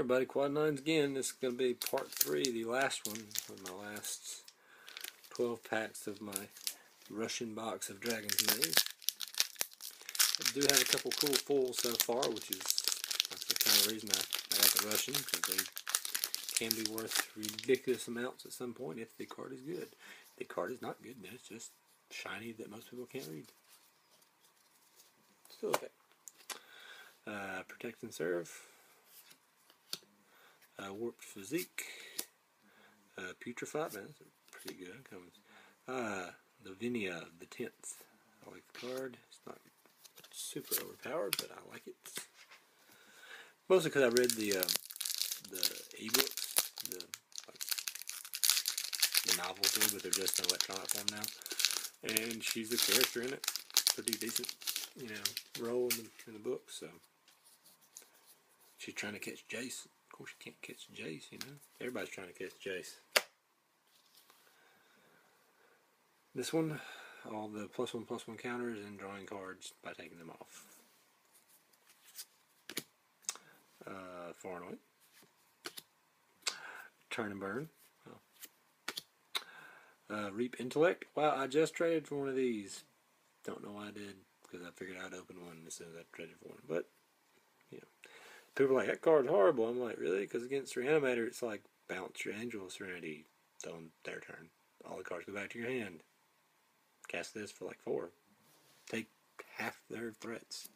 everybody, Quad Nines again. This is going to be part 3, the last one of my last 12 packs of my Russian box of Dragon's Maze. I do have a couple cool fulls so far, which is that's the kind of reason I got the Russian, because they can be worth ridiculous amounts at some point if the card is good. If the card is not good, then it's just shiny that most people can't read. Still okay. Protect and Serve. Warped Physique. Putrefy, man, that's pretty good. Lavinia the 10th. I like the card. It's not super overpowered, but I like it. Mostly because I read the ebooks, the novels too, but they're just in electronic form now. And she's a character in it. Pretty decent, you know, role in the book. So she's trying to catch Jace. Of course, you can't catch Jace, you know. Everybody's trying to catch Jace. This one, all the +1/+1 counters and drawing cards by taking them off. Far and away. Turn and Burn. Oh. Reap Intellect. Wow, I just traded for one of these. Don't know why I did, because I figured I'd open one as soon as I traded for one. But, you know, people are like, that card's horrible. I'm like, really? Because against Reanimator, it's like, bounce your Angel of Serenity on their turn. All the cards go back to your hand. Cast this for like 4. Take half their threats.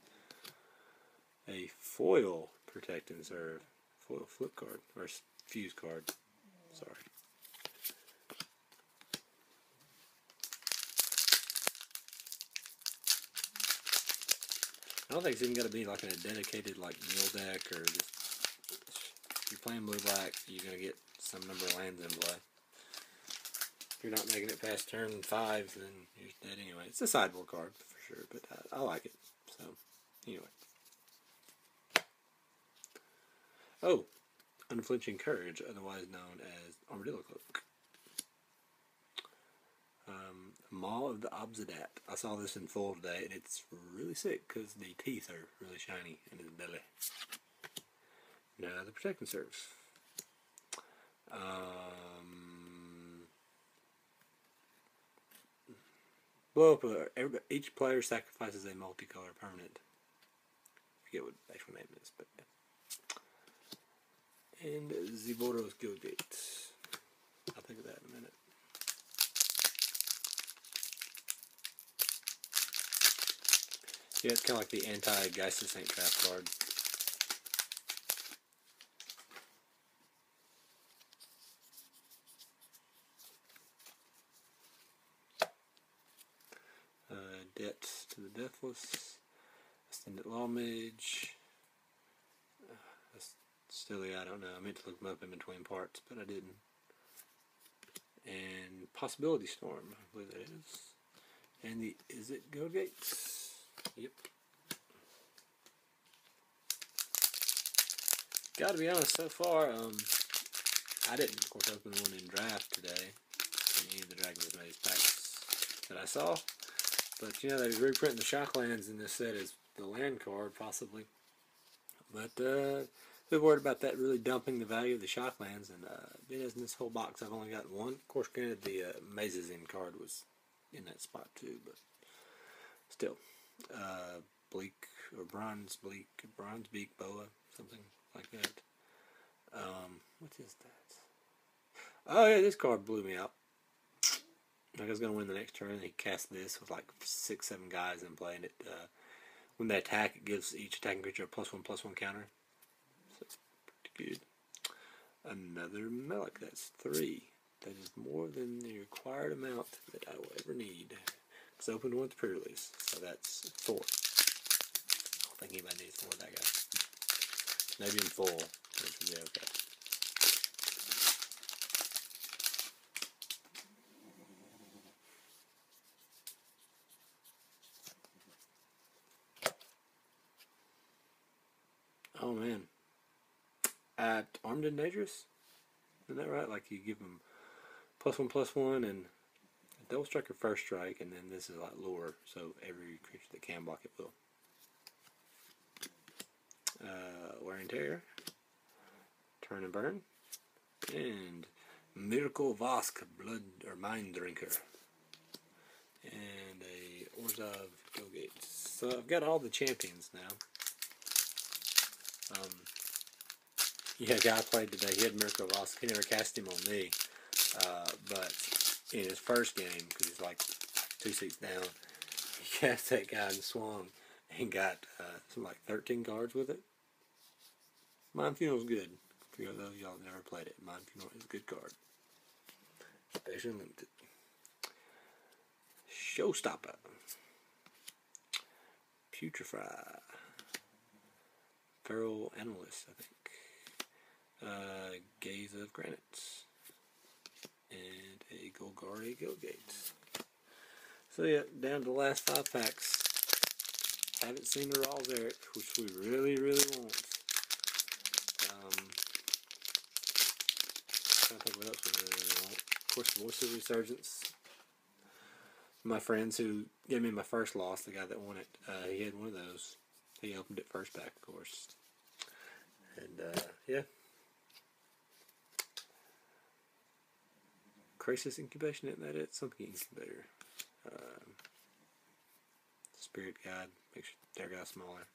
A foil Protect and Serve. Foil flip card. Or fuse card. Sorry. I don't think it's even got to be like in a dedicated like mill deck, or just if you're playing blue-black, you're going to get some number of lands in play. If you're not making it past turn 5, then you're dead anyway. It's a sideboard card for sure, but I like it. So, anyway. Oh, Unflinching Courage, otherwise known as Armadillo Cloak. Maw of the Obsidat. I saw this in full today, and it's really sick because the teeth are really shiny in his belly. Now the Protect and Serve. Blow up. Each player sacrifices a multicolor permanent. I forget what the actual name is, but yeah. And Ziboro's Guildgate. I'll think of that in a minute. Yeah, it's kind of like the anti-Geist of St. Trap card. Debt to the Deathless. Ascendant Law Mage. That's silly, I don't know. I meant to look them up in between parts, but I didn't. And Possibility Storm, I believe that is. And the Is It Guildgate? Yep. Gotta be honest, so far, I didn't, of course, open one in draft today. Any of the Dragon's Maze packs that I saw. But, you know, they're reprinting the Shocklands in this set as the land card, possibly. But, a bit worried about that really dumping the value of the Shocklands. And, because in this whole box, I've only got one. Of course, granted, the Mazes in card was in that spot, too. But, still. Bleak, or Bronze Beak Boa, something like that. What is that? Oh, yeah, this card blew me out. Like I was going to win the next turn, and he cast this with like 6-7 guys in play, and it, when they attack, it gives each attacking creature a +1/+1 counter. So it's pretty good. Another Melik, that's 3. That is more than the required amount that I will ever need. It's opened with the pre-release, so that's 4. I don't think anybody needs 4 of that guy. Maybe in full, which would be okay. Oh man. Armed and Dangerous? Isn't that right? Like you give them +1/+1 and double strike or first strike, and then this is like lure, so every creature that can block it will. Wear and Tear. Turn and Burn, and Miracle Vosk, Blood or Mind Drinker, and a Orzhov Go-Gate. So I've got all the champions now. Yeah, a guy played today. He had Miracle Vosk. He never cast him on me, but in his first game, because he's like 2 seats down, he cast that guy and swung and got something like 13 cards with it. Mind Funeral's good. For those of y'all that never played it, Mind Funeral is a good card. Special limited. Showstopper. Putrefy. Feral Analyst, I think. Gaze of Granite. And a Golgari Gilgate. So yeah, down to the last 5 packs. Haven't seen the Raw Eric, which we really, really want. I think what else we really want. Of course, Voice of Resurgence. My friends who gave me my first loss, the guy that won it, he had one of those. He opened it first pack, of course. And yeah. Crisis Incubation, isn't that it? Something Incubator. Spirit Guide, makes their guy smaller.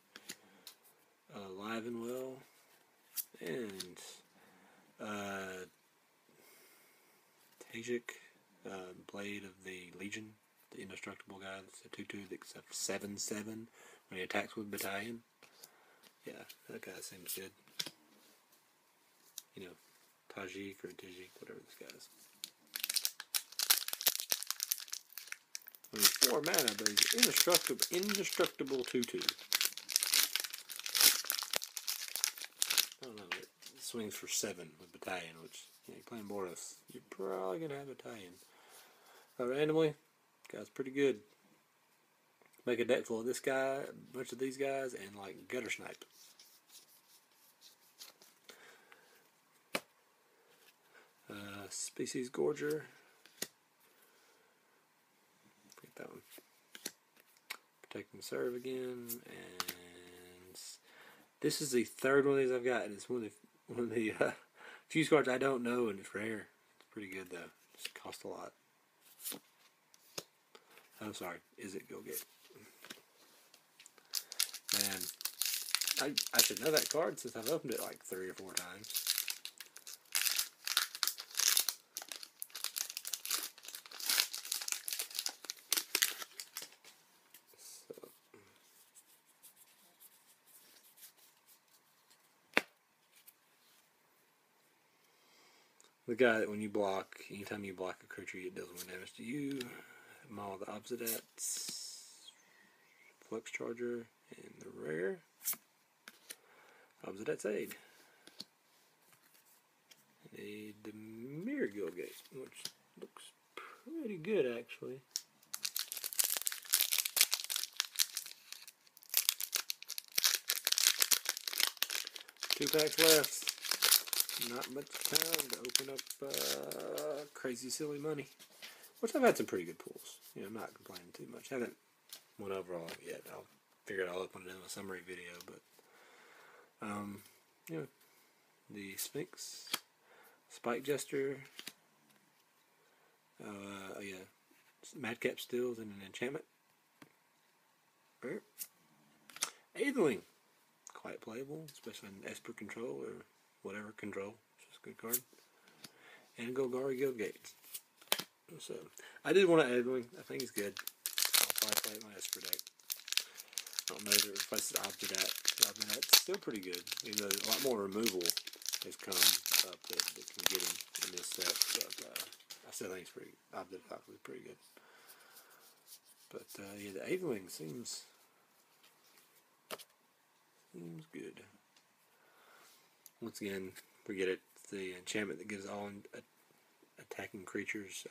Live and Well, and Tajik, Blade of the Legion, the indestructible guy. It's a 2/2 that accepts 7/7 when he attacks with Battalion. Yeah, that guy seems good. You know, Tajik or Tajik, whatever this guy is. I mean, 4 mana, but he's indestructible 2/2. I don't know, it swings for 7 with Battalion, which, you know, you're playing Boros, you're probably going to have Battalion. Randomly, guy's pretty good. Make a deck full of this guy, a bunch of these guys, and like Gutter Snipe. Species Gorger. Forget that one. Protect and Serve again, and this is the 3rd one of these I've got, and it's one of the fuse cards I don't know, and it's rare. It's pretty good though. It costs a lot. I'm sorry. Is it Go-Get? Man, I should know that card since I've opened it like 3 or 4 times. The guy that when you block, anytime you block a creature, it deals 1 damage to you. Maul the Obsidians, Flux Charger, and the rare Obsidian's Aid. And a Demir Gilgate, which looks pretty good actually. Two packs left. Not much time to open up crazy silly money. Which I've had some pretty good pulls. You know, I'm not complaining too much. Haven't won overall yet. I'll figure it all up when I do a summary video, but you know, the Sphinx, Spike Jester, yeah, Madcap Stills and an enchantment. Aetherling, quite playable, especially in Esper Control or whatever control. It's just a good card. And Golgari Gilgate. So I did want to Aetherling. I think he's good. I'll probably play it in my Esper deck. I don't know if it replaces Obsidat. Obsidat's still pretty good. Even though a lot more removal has come up that can get him in this set. But I still think it's pretty. Obsidat was pretty good. But yeah, the Aetherling seems good. Once again, forget it. It's the enchantment that gives all attacking creatures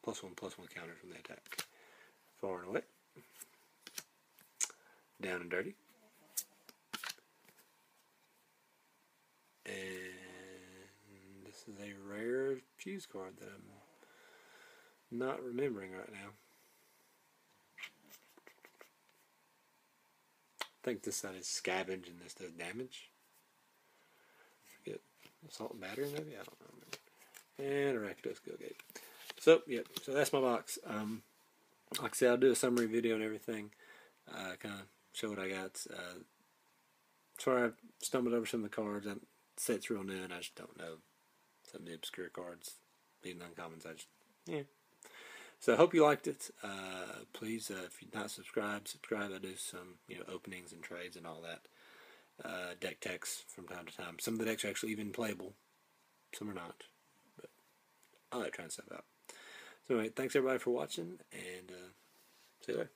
+1/+1 counters when they attack. Far and away. Down and dirty. And this is a rare fuse card that I'm not remembering right now. I think this side is Scavenge and this does damage. Forget. Assault and battery, maybe? I don't remember. And a Rakdos Go Gate. So, yep. So that's my box. Like I said, I'll do a summary video and everything. Kind of show what I got. Sorry, I stumbled over some of the cards. That set's real new, and I just don't know some of the obscure cards. Being uncommons, I just, yeah. So I hope you liked it. Please, if you're not subscribed, subscribe. I do some, openings and trades and all that. Deck techs from time to time. Some of the decks are actually even playable. Some are not. But I like trying stuff out. So anyway, thanks everybody for watching, and see you later.